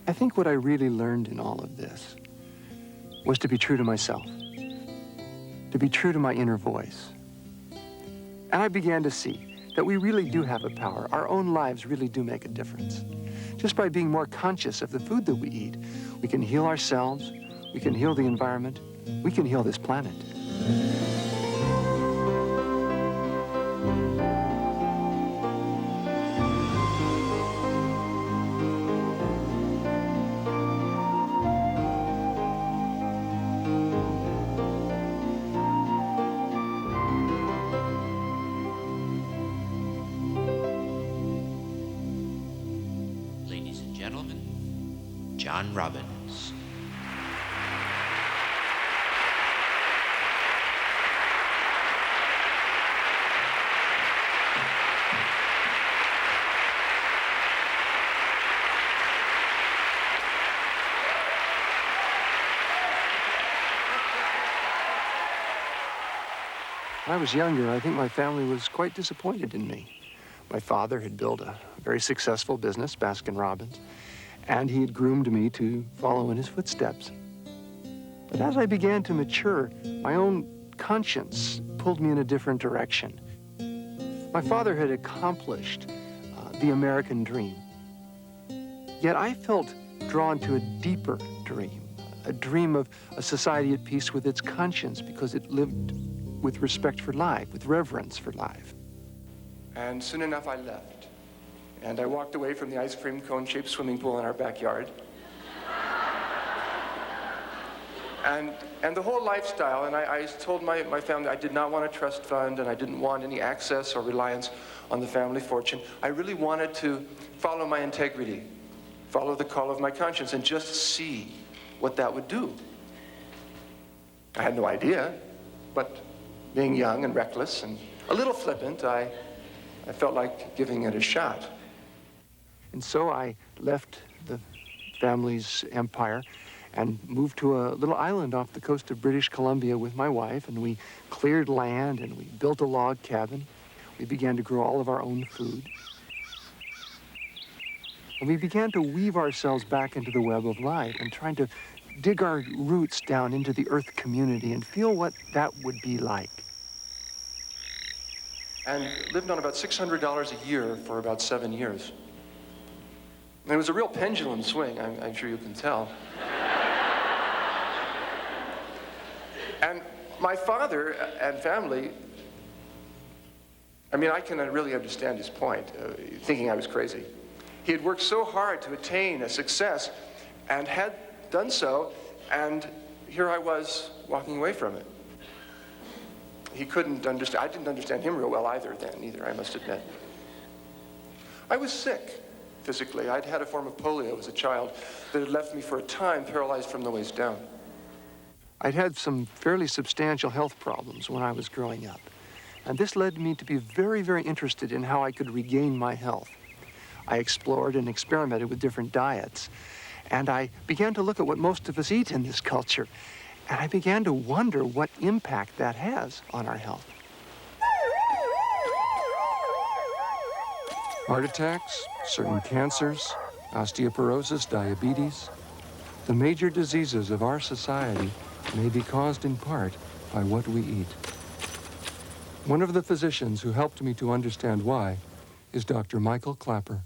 I think what I really learned in all of this was to be true to myself, to be true to my inner voice. And I began to see that we really do have a power. Our own lives really do make a difference. Just by being more conscious of the food that we eat, we can heal ourselves, we can heal the environment, we can heal this planet. Ladies and gentlemen, John Robbins. When I was younger, I think my family was quite disappointed in me. My father had built a very successful business, Baskin-Robbins, and he had groomed me to follow in his footsteps. But as I began to mature, my own conscience pulled me in a different direction. My father had accomplished the American dream. Yet I felt drawn to a deeper dream, a dream of a society at peace with its conscience because it lived with respect for life, with reverence for life. And soon enough, I left. And I walked away from the ice cream cone-shaped swimming pool in our backyard. And the whole lifestyle, and I told my family I did not want a trust fund, and I didn't want any access or reliance on the family fortune. I really wanted to follow my integrity, follow the call of my conscience, and just see what that would do. I had no idea, but being young and reckless and a little flippant, I felt like giving it a shot. And so I left the family's empire and moved to a little island off the coast of British Columbia with my wife, and we cleared land and we built a log cabin. We began to grow all of our own food. And we began to weave ourselves back into the web of life and trying to dig our roots down into the earth community and feel what that would be like. And lived on about $600 a year for about 7 years. And it was a real pendulum swing, I'm sure you can tell. And my father and family, I mean, I can really understand his point, thinking I was crazy. He had worked so hard to attain a success and had done so, and here I was walking away from it. He couldn't understand. I didn't understand him real well either, I must admit. I was sick physically. I'd had a form of polio as a child that had left me for a time paralyzed from the waist down. I'd had some fairly substantial health problems when I was growing up, and this led me to be very, very interested in how I could regain my health. I explored and experimented with different diets, and I began to look at what most of us eat in this culture. And I began to wonder what impact that has on our health. Heart attacks, certain cancers, osteoporosis, diabetes. The major diseases of our society may be caused in part by what we eat. One of the physicians who helped me to understand why is Dr. Michael Clapper.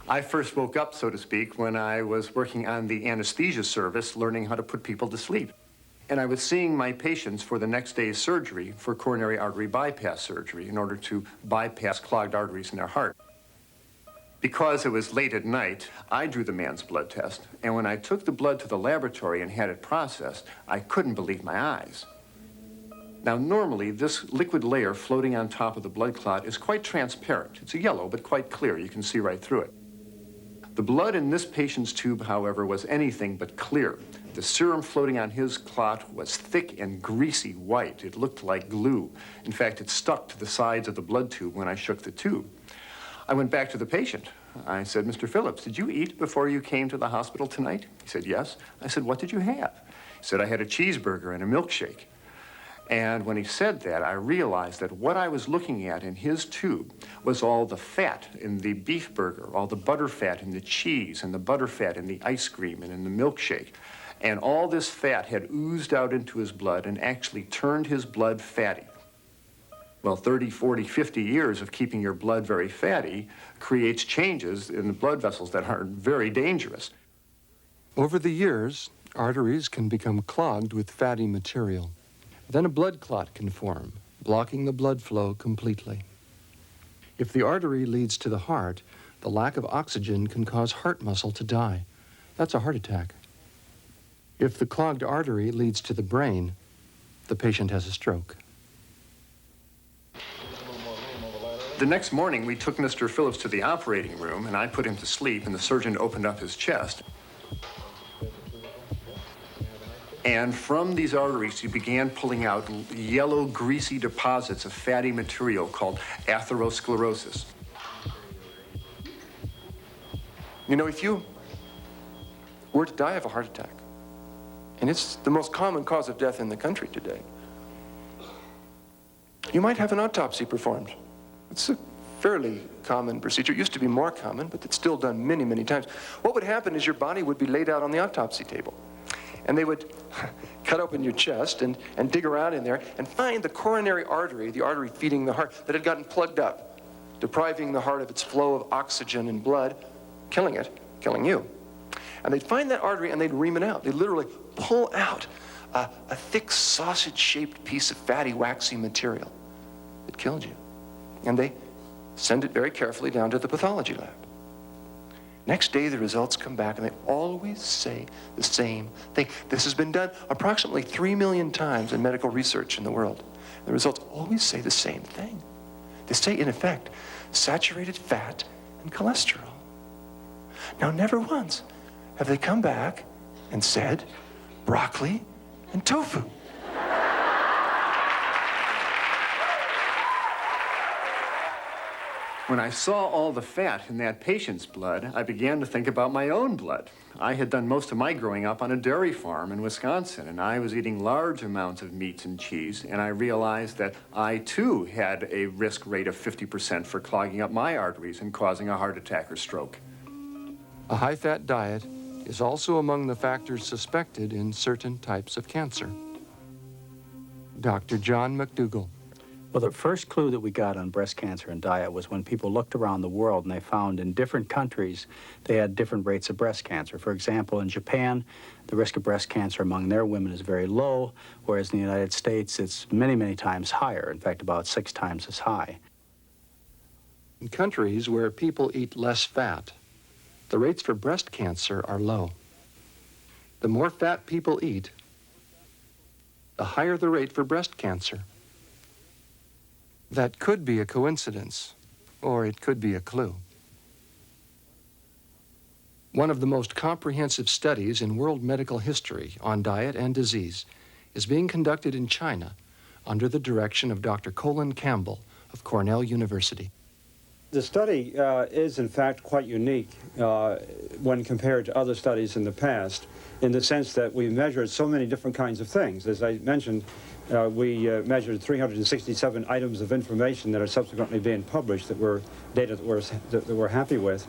I first woke up, so to speak, when I was working on the anesthesia service, learning how to put people to sleep. And I was seeing my patients for the next day's surgery for coronary artery bypass surgery in order to bypass clogged arteries in their heart. Because it was late at night, I drew the man's blood test, and when I took the blood to the laboratory and had it processed, I couldn't believe my eyes. Now, normally, this liquid layer floating on top of the blood clot is quite transparent. It's a yellow, but quite clear. You can see right through it. The blood in this patient's tube, however, was anything but clear. The serum floating on his clot was thick and greasy white. It looked like glue. In fact, it stuck to the sides of the blood tube when I shook the tube. I went back to the patient. I said, "Mr. Phillips, did you eat before you came to the hospital tonight?" He said, "Yes." I said, "What did you have?" He said, "I had a cheeseburger and a milkshake." And when he said that, I realized that what I was looking at in his tube was all the fat in the beef burger, all the butter fat in the cheese, and the butter fat in the ice cream and in the milkshake. And all this fat had oozed out into his blood and actually turned his blood fatty. Well, 30, 40, 50 years of keeping your blood very fatty creates changes in the blood vessels that are very dangerous. Over the years, arteries can become clogged with fatty material. Then a blood clot can form, blocking the blood flow completely. If the artery leads to the heart, the lack of oxygen can cause heart muscle to die. That's a heart attack. If the clogged artery leads to the brain, the patient has a stroke. The next morning, we took Mr. Phillips to the operating room, and I put him to sleep, and the surgeon opened up his chest. And from these arteries, he began pulling out yellow, greasy deposits of fatty material called atherosclerosis. You know, if you were to die of a heart attack, and it's the most common cause of death in the country today, you might have an autopsy performed. It's a fairly common procedure. It used to be more common, but it's still done many, many times. What would happen is your body would be laid out on the autopsy table, and they would cut open your chest and dig around in there and find the coronary artery, the artery feeding the heart, that had gotten plugged up, depriving the heart of its flow of oxygen and blood, killing it, killing you. And they'd find that artery and they'd ream it out. They'd literally pull out a thick sausage-shaped piece of fatty, waxy material that killed you. And they send it very carefully down to the pathology lab. Next day, the results come back, and they always say the same thing. This has been done approximately 3 million times in medical research in the world. The results always say the same thing. They say, in effect, saturated fat and cholesterol. Now, never once have they come back and said broccoli and tofu. When I saw all the fat in that patient's blood, I began to think about my own blood. I had done most of my growing up on a dairy farm in Wisconsin, and I was eating large amounts of meats and cheese, and I realized that I, too, had a risk rate of 50% for clogging up my arteries and causing a heart attack or stroke. A high-fat diet is also among the factors suspected in certain types of cancer. Dr. John McDougall. Well, the first clue that we got on breast cancer and diet was when people looked around the world and they found in different countries they had different rates of breast cancer. For example, in Japan, the risk of breast cancer among their women is very low, whereas in the United States it's many, many times higher, in fact, about 6 times as high. In countries where people eat less fat, the rates for breast cancer are low. The more fat people eat, the higher the rate for breast cancer. That could be a coincidence, or it could be a clue. One of the most comprehensive studies in world medical history on diet and disease is being conducted in China under the direction of Dr. Colin Campbell of Cornell University. The study is, in fact, quite unique when compared to other studies in the past, in the sense that we measured so many different kinds of things. As I mentioned, we measured 367 items of information that are subsequently being published that were data that we're happy with.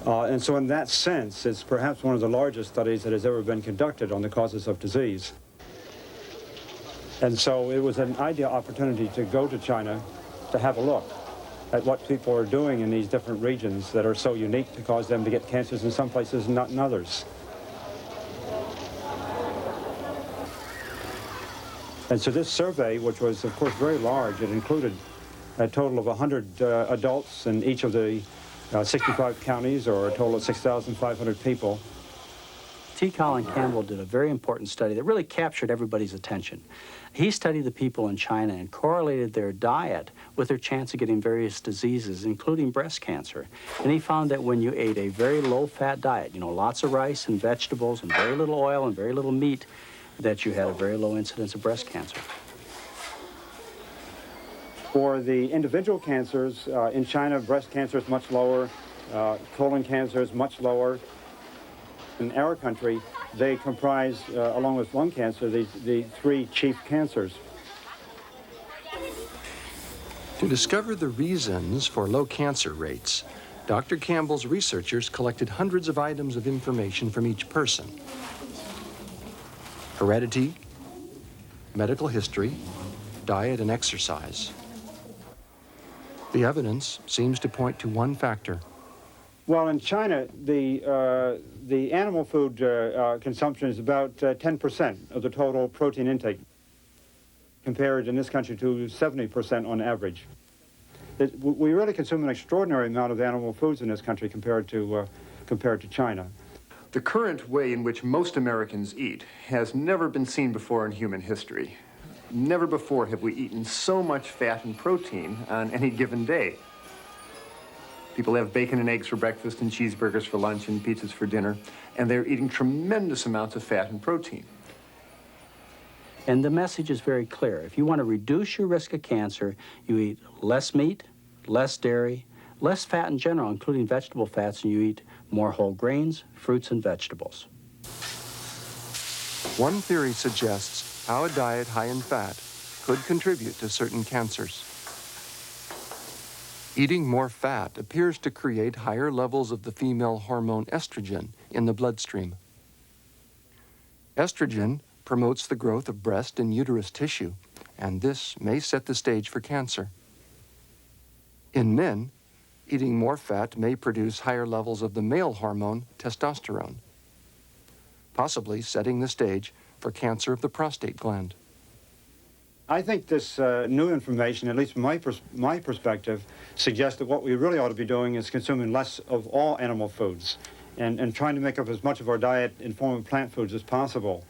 And so in that sense, it's perhaps one of the largest studies that has ever been conducted on the causes of disease. And so it was an ideal opportunity to go to China to have a look at what people are doing in these different regions that are so unique to cause them to get cancers in some places and not in others. And so this survey, which was, of course, very large, it included a total of 100 adults in each of the 65 counties, or a total of 6,500 people. T. Colin Campbell did a very important study that really captured everybody's attention. He studied the people in China and correlated their diet with their chance of getting various diseases, including breast cancer. And he found that when you ate a very low-fat diet, you know, lots of rice and vegetables and very little oil and very little meat, that you had a very low incidence of breast cancer. For the individual cancers, in China, breast cancer is much lower, colon cancer is much lower. In our country, they comprise, along with lung cancer, the 3 chief cancers. To discover the reasons for low cancer rates, Dr. Campbell's researchers collected hundreds of items of information from each person. Heredity, medical history, diet and exercise. The evidence seems to point to one factor. Well, in China, the animal food consumption is about 10% of the total protein intake, compared in this country to 70% on average. We really consume an extraordinary amount of animal foods in this country compared to China. The current way in which most Americans eat has never been seen before in human history. Never before have we eaten so much fat and protein on any given day. People have bacon and eggs for breakfast and cheeseburgers for lunch and pizzas for dinner, and they're eating tremendous amounts of fat and protein. And the message is very clear. If you want to reduce your risk of cancer, you eat less meat, less dairy, less fat in general, including vegetable fats, and you eat more whole grains, fruits, and vegetables. One theory suggests how a diet high in fat could contribute to certain cancers. Eating more fat appears to create higher levels of the female hormone estrogen in the bloodstream. Estrogen promotes the growth of breast and uterus tissue, and this may set the stage for cancer. In men, eating more fat may produce higher levels of the male hormone testosterone, possibly setting the stage for cancer of the prostate gland. I think this new information, at least from my perspective, suggests that what we really ought to be doing is consuming less of all animal foods and trying to make up as much of our diet in form of plant foods as possible.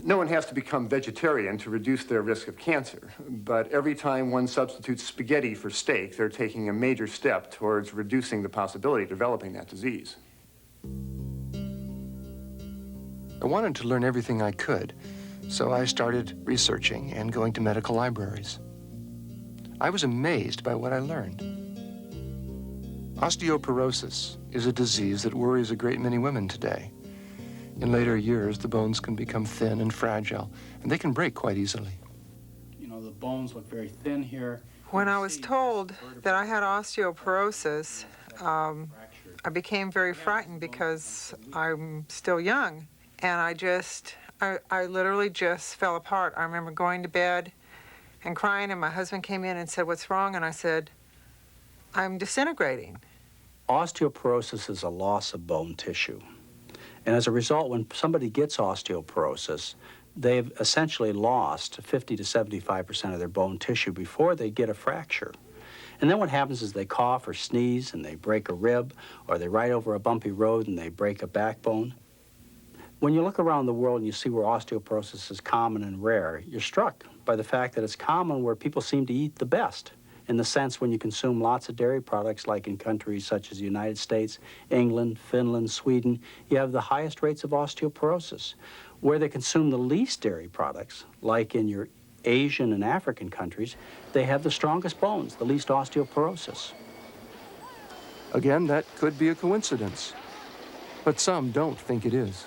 No one has to become vegetarian to reduce their risk of cancer, but every time one substitutes spaghetti for steak, they're taking a major step towards reducing the possibility of developing that disease. I wanted to learn everything I could, so I started researching and going to medical libraries. I was amazed by what I learned. Osteoporosis is a disease that worries a great many women today. In later years, the bones can become thin and fragile, and they can break quite easily. You know, the bones look very thin here. When I was told that I had osteoporosis, I became very frightened because I'm still young. And I literally just fell apart. I remember going to bed and crying, and my husband came in and said, "What's wrong?" And I said, "I'm disintegrating." Osteoporosis is a loss of bone tissue. And as a result, when somebody gets osteoporosis, they've essentially lost 50 to 75% of their bone tissue before they get a fracture. And then what happens is they cough or sneeze and they break a rib, or they ride over a bumpy road and they break a backbone. When you look around the world and you see where osteoporosis is common and rare, you're struck by the fact that it's common where people seem to eat the best. In the sense when you consume lots of dairy products, like in countries such as the United States, England, Finland, Sweden, you have the highest rates of osteoporosis. Where they consume the least dairy products, like in your Asian and African countries, they have the strongest bones, the least osteoporosis. Again, that could be a coincidence, but some don't think it is.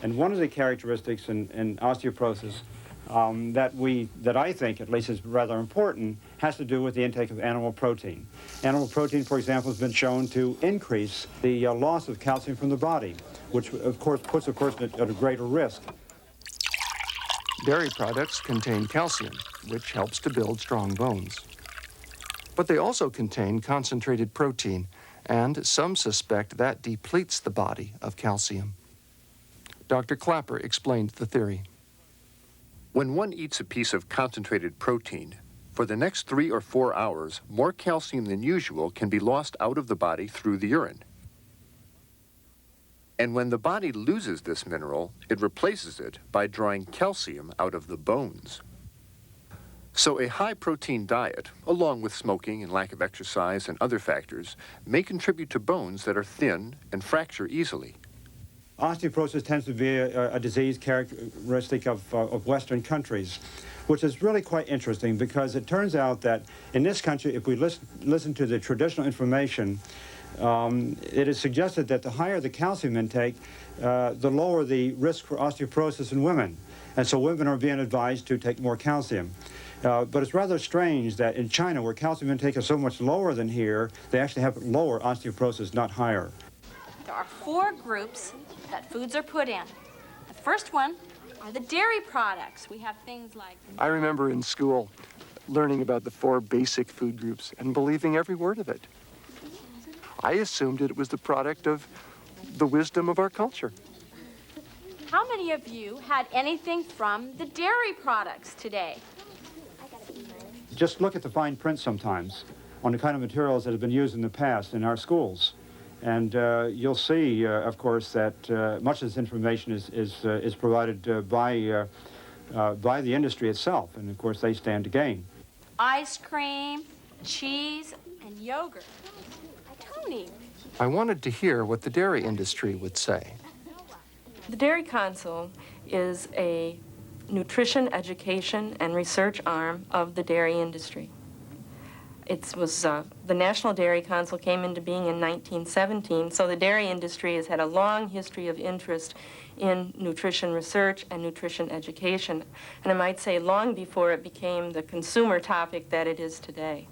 And one of the characteristics in osteoporosis that I think, at least, is rather important, has to do with the intake of animal protein. Animal protein, for example, has been shown to increase the loss of calcium from the body, which, of course, puts a person at a greater risk. Dairy products contain calcium, which helps to build strong bones. But they also contain concentrated protein, and some suspect that depletes the body of calcium. Dr. Clapper explained the theory. When one eats a piece of concentrated protein, for the next 3 or 4 hours, more calcium than usual can be lost out of the body through the urine. And when the body loses this mineral, it replaces it by drawing calcium out of the bones. So a high-protein diet, along with smoking and lack of exercise and other factors, may contribute to bones that are thin and fracture easily. Osteoporosis tends to be a disease characteristic of Western countries, which is really quite interesting because it turns out that in this country, if we listen to the traditional information, it is suggested that the higher the calcium intake, the lower the risk for osteoporosis in women. And so women are being advised to take more calcium. But it's rather strange that in China, where calcium intake is so much lower than here, they actually have lower osteoporosis, not higher. There are 4 groups that foods are put in. The first one are the dairy products. We have things like... I remember in school learning about the 4 basic food groups and believing every word of it. I assumed it was the product of the wisdom of our culture. How many of you had anything from the dairy products today? Just look at the fine print sometimes on the kind of materials that have been used in the past in our schools. And you'll see, of course, that much of this information is provided by the industry itself. And, of course, they stand to gain. Ice cream, cheese, and yogurt. Tony. I wanted to hear what the dairy industry would say. The Dairy Council is a nutrition, education, and research arm of the dairy industry. The National Dairy Council came into being in 1917, so the dairy industry has had a long history of interest in nutrition research and nutrition education, and I might say long before it became the consumer topic that it is today.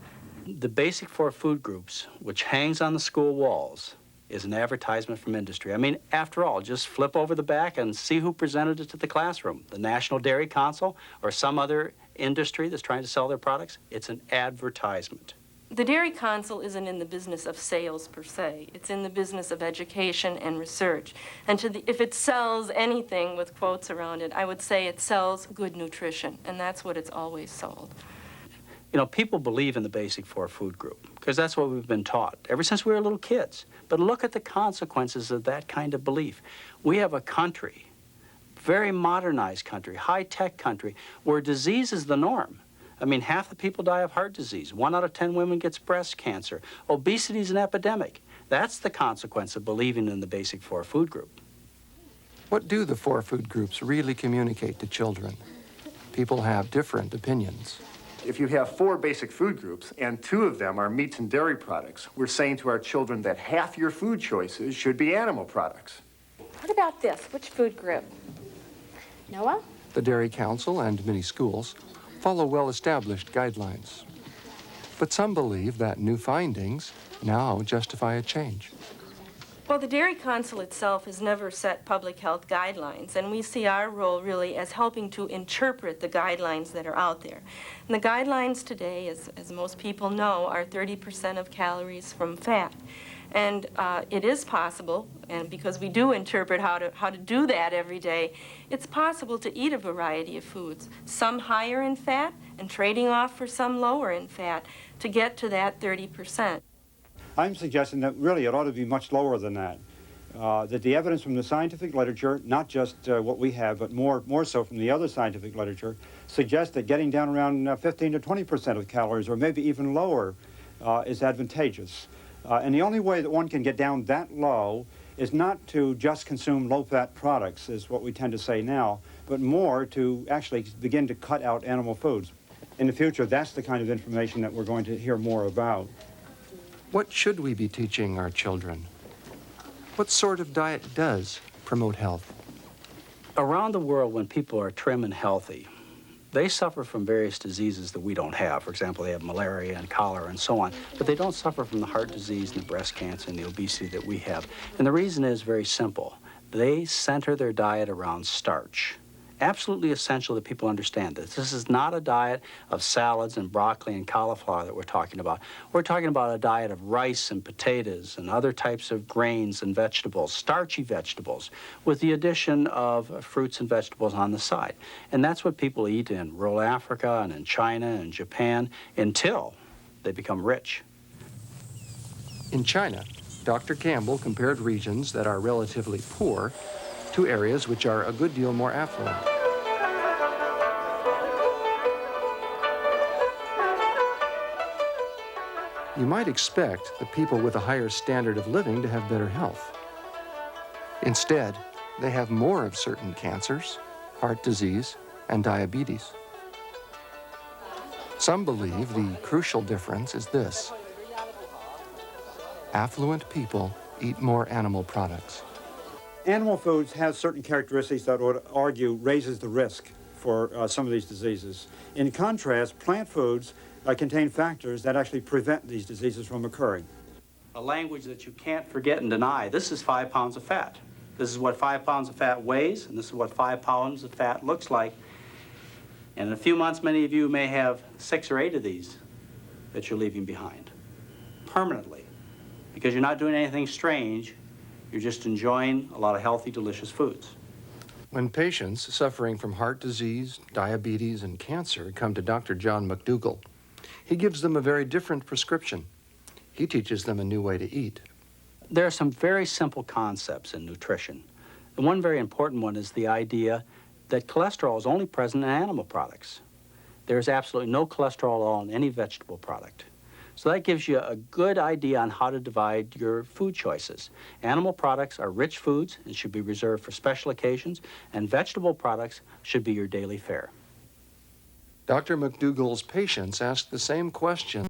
The basic 4 food groups, which hangs on the school walls, is an advertisement from industry. I mean, after all, just flip over the back and see who presented it to the classroom. The National Dairy Council or some other industry that's trying to sell their products. It's an advertisement. The Dairy Council isn't in the business of sales per se. It's in the business of education and research. And if it sells anything with quotes around it, I would say it sells good nutrition, and that's what it's always sold. You know, people believe in the basic 4 food group because that's what we've been taught ever since we were little kids. But look at the consequences of that kind of belief. We have a country, very modernized country, high-tech country, where disease is the norm. I mean, half the people die of heart disease. 1 out of 10 women gets breast cancer. Obesity is an epidemic. That's the consequence of believing in the basic 4 food group. What do the 4 food groups really communicate to children? People have different opinions. If you have 4 basic food groups and 2 of them are meats and dairy products, we're saying to our children that half your food choices should be animal products. What about this? Which food group? Noah? The Dairy Council and many schools follow well-established guidelines. But some believe that new findings now justify a change. Well, the Dairy Council itself has never set public health guidelines, and we see our role really as helping to interpret the guidelines that are out there. And the guidelines today, as most people know, are 30% of calories from fat. And it is possible, and because we do interpret how to do that every day, it's possible to eat a variety of foods, some higher in fat and trading off for some lower in fat to get to that 30%. I'm suggesting that really it ought to be much lower than that. That the evidence from the scientific literature, not just what we have, but more so from the other scientific literature, suggests that getting down around 15 to 20% of calories, or maybe even lower, is advantageous. And the only way that one can get down that low is not to just consume low-fat products, is what we tend to say now, but more to actually begin to cut out animal foods. In the future, that's the kind of information that we're going to hear more about. What should we be teaching our children? What sort of diet does promote health? Around the world, when people are trim and healthy, they suffer from various diseases that we don't have. For example, they have malaria and cholera and so on, but they don't suffer from the heart disease and the breast cancer and the obesity that we have. And the reason is very simple. They center their diet around starch. Absolutely essential that people understand this. This is not a diet of salads and broccoli and cauliflower that we're talking about. We're talking about a diet of rice and potatoes and other types of grains and vegetables, starchy vegetables, with the addition of fruits and vegetables on the side. And that's what people eat in rural Africa and in China and Japan until they become rich. In China, Dr. Campbell compared regions that are relatively poor to areas which are a good deal more affluent. You might expect the people with a higher standard of living to have better health. Instead, they have more of certain cancers, heart disease, and diabetes. Some believe the crucial difference is this: affluent people eat more animal products. Animal foods have certain characteristics that would argue raises the risk for some of these diseases. In contrast, plant foods contain factors that actually prevent these diseases from occurring. A language that you can't forget and deny. This is 5 pounds of fat. This is what 5 pounds of fat weighs, and this is what 5 pounds of fat looks like. And in a few months, many of you may have 6 or 8 of these that you're leaving behind permanently, because you're not doing anything strange. You're just enjoying a lot of healthy, delicious foods. When patients suffering from heart disease, diabetes, and cancer come to Dr. John McDougall, he gives them a very different prescription. He teaches them a new way to eat. There are some very simple concepts in nutrition. And one very important one is the idea that cholesterol is only present in animal products. There's absolutely no cholesterol at all in any vegetable product. So that gives you a good idea on how to divide your food choices. Animal products are rich foods and should be reserved for special occasions, and vegetable products should be your daily fare. Dr. McDougall's patients ask the same question